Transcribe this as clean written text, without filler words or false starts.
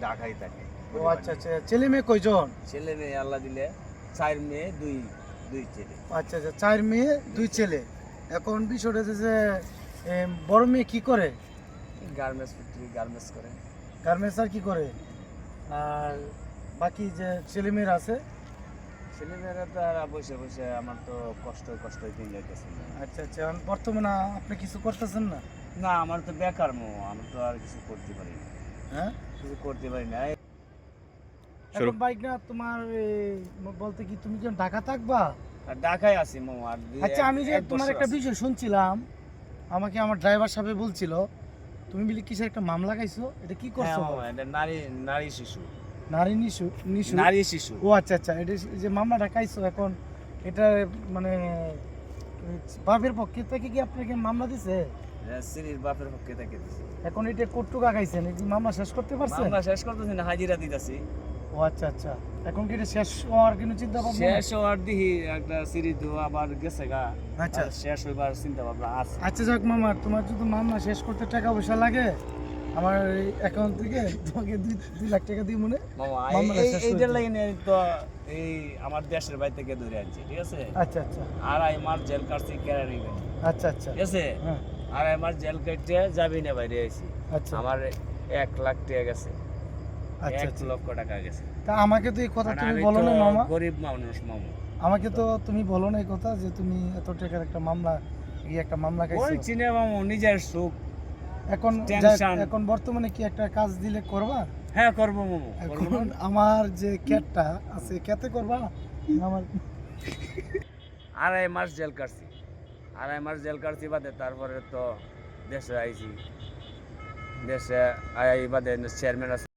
ঢাকায় থাকে। ও আচ্ছা আচ্ছা, ছেলে মেয়ে কয়জন? ছেলে মেয়ে আল্লাহ দিলে 4 মেয়ে 2 ছেলে। আচ্ছা আচ্ছা, 4 মেয়ে 2 ছেলে। এখন বিষয়টা হচ্ছে যে বড় মেয়ে কি করে? গার্মেন্টস ফ্যাক্টরি গার্মেন্টস করে। গার্মেন্টস আর কি করে? আর বাকি যে ছেলে মেয়েরা আছে? ছেলে মেয়েরা তো আর বসে বসে আমার তো কষ্টই দিন যাইতেছে। আচ্ছা আচ্ছা, এখন বর্তমানে আপনি কিছু করতেছেন না? না, আমার তো বেকার আমি তো আর কিছু করতে পারি না। হ্যাঁ, কিছু করতে পারি না। এখন বাইক না তোমার বলতে কি তুমি কি ঢাকা থাকবা? আর ঢাকায় আছি আর আচ্ছা, আমি যে তোমার একটা বিষয় শুনছিলাম, আমাকে আমার ড্রাইভার সাহেব বলছিল তুমি বলি কিসের একটা মামলা খাইছো, এটা কি হ্যাঁ করছো? মামা, এটা নারী নারী শিশু নারী নিশু নিশু নারী শিশু। ও আচ্ছা আচ্ছা, এটা যে মামলাটা খাইছো, এখন এটা মানে বাপের পক্ষে থেকে কি আপনাকে মামলা দিছে? স্ত্রীর বাপের পক্ষে থেকে দিছে। এখন এটা কটুকা খাইছেন, এই মামলা শেষ করতে পারছেন? মামলা শেষ করতেছি না, হাজিরা দিতেছি। ও আচ্ছা আচ্ছা, এখন কি এটা শেষ হওয়ার কোনো চিন্তা ভাবনা? শেষ হওয়ার দিহি একটা সিঁড়ি তো আবার গেছে গা। আচ্ছা শেষ হইবার চিন্তা ভাবনা আছে। আচ্ছা, যাক মামা, তোমার যদি মামলা শেষ করতে টাকা পয়সা লাগে আমার অ্যাকাউন্ট থেকে তোমাকে 2 লাখ টাকা দিই মনে। মামা মামলা শেষ এইটার করে লাইনে তো এই আমার দেশের বাড়ি থেকে ধরে আনছি, ঠিক আছে। আচ্ছা আচ্ছা 2.5 মাস জেল কাটছি কেরানি, আচ্ছা আচ্ছা, ঠিক আছে। হ্যাঁ 2.5 মাস জেল কেটে যাবি না বাইরে আইছি। আচ্ছা আমার 1 লাখ টাকা গেছে। আচ্ছা 1 আচ্ছা। লক্ষ টাকা গেছে। তা আমাকে তো এই কথা কারণ তুমি আমি বলো তো না মামা, গরিব মানুষ মামু। আমাকে তো তুমি বলো না এই কথা যে তুমি এত টাকার একটা মামলা একটা মামলা খাইছো। বলছি না মামু, নিজের সুখ। এখন টেনশন। এখন বর্তমানে কি একটা কাজ দিলে করবা? হ্যাঁ করবো মামু, করবো এখন না। আমার যে ক্যাটটা আছে ক্যাতে করবা আমার? 2.5 মাস জেল কাটছি। 2.5 মাস জেল কাটছি বাদে তারপরে তো দেশে আইছি। দেশে আই বাদে চেয়ারম্যান আছে।